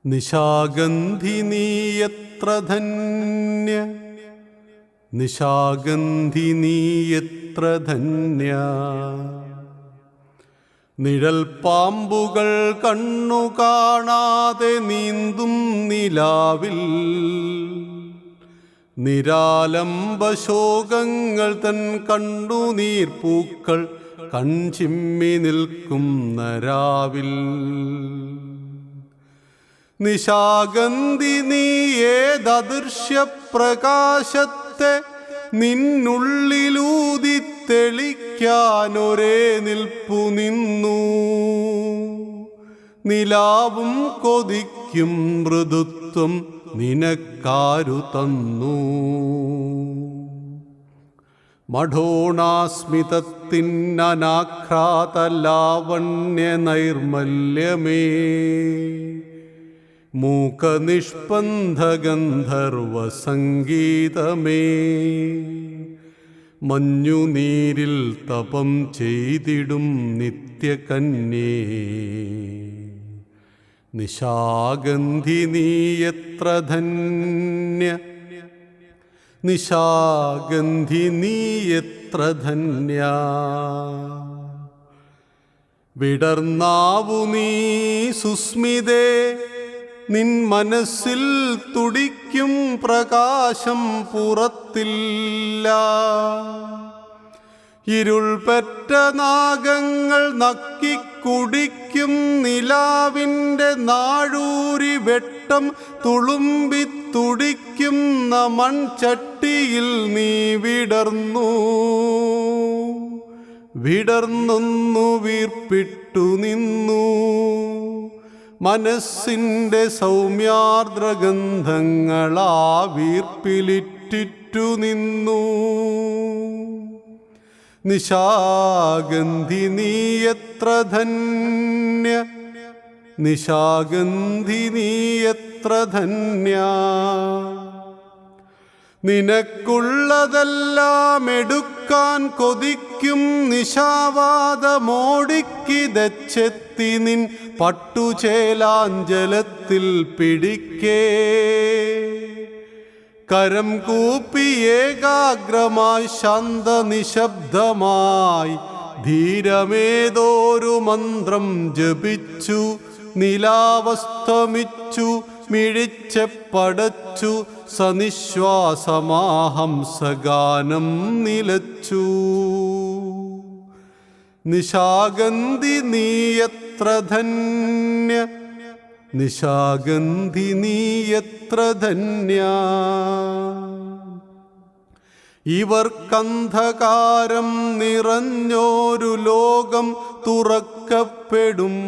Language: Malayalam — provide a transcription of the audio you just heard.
നിശാഗന്ധി നീയത്ര ധന്യ, നിശാഗന്ധി നീയത്ര ധന്യ. നിഴൽ പാമ്പുകൾ കണ്ണു കാണാതെ നീന്തും നിലാവിൽ, നിരാലംബ ശോകങ്ങൾ തൻ കണ്ണുനീർപ്പൂക്കൾ കൺചിമ്മി നിൽക്കുന്ന രാവിൽ. നിശാഗന്ധി നീ ഏതദൃശ്യപ്രകാശത്തെ നിന്നുള്ളിലൂതി തെളിക്കാനൊരേ നിൽപ്പു നിന്നു. നിലാവും കൊതിക്കും മൃദുത്വം നിനക്കാരു തന്നു. മഠോണാസ്മിതത്തിനനാഘ്രാത ലാവണ്യ നൈർമല്യമേ, മൂകനിഷ്പന്ധഗന്ധർവ സംഗീതമേ, മഞ്ഞുനീരിൽ തപം ചെയ്തിടും നിത്യകന്യേ. നിശാഗന്ധി നീയത്ര ധന്യ, നിശാഗന്ധി നീയത്ര ധന്യ. വിടർന്നാവു നീ സുസ്മിതേ, നിൻ മനസ്സിൽ തുടിക്കും പ്രകാശം പുറത്തില്ല. ഇരുൾ പെറ്റ നാഗങ്ങൾ നക്കിക്കുടിക്കും നിലാവിൻ്റെ നാഴൂരി വെട്ടം തുളുമ്പി തുടിക്കുന്ന മൺചട്ടിയിൽ നീ വിടർന്നു. വിടർന്നൊന്നു വീർപ്പിട്ടു നിന്നു. മനസ്സിൻ്റെ സൗമ്യാർദ്രഗന്ധങ്ങളാ വീർപ്പിലിറ്റിറ്റു നിന്നു. നിശാഗന്ധി നീയത്ര ധന്യ, നിശാഗന്ധി നീയത്ര ധന്യ. നിനക്കുള്ളതെല്ലാം എടുക്കാൻ കൊതിക്കും നിശാവാദമോടിക്കിതച്ചെത്തി നിൻ പട്ടുചേലാഞ്ചലത്തിൽ പിടിക്കേ. കരം കൂപ്പി ഏകാഗ്രമായി ശാന്തനിശബ്ദമായി ധീരമേതോരു മന്ത്രം ജപിച്ചു. നിലാവസ്തമിച്ചു, മിഴിച്ചെപ്പടച്ചു, സനിശ്വാസമാഹംസഗാനം നിലച്ചു. നിശാഗന്ധി നീയത്ര ധന്യ, നിശാഗന്ധി നീയത്ര ധന്യ. ഇവർക്കന്ധകാരം നിറഞ്ഞോരു ലോകം തുറക്കപ്പെടുമ്പോൾ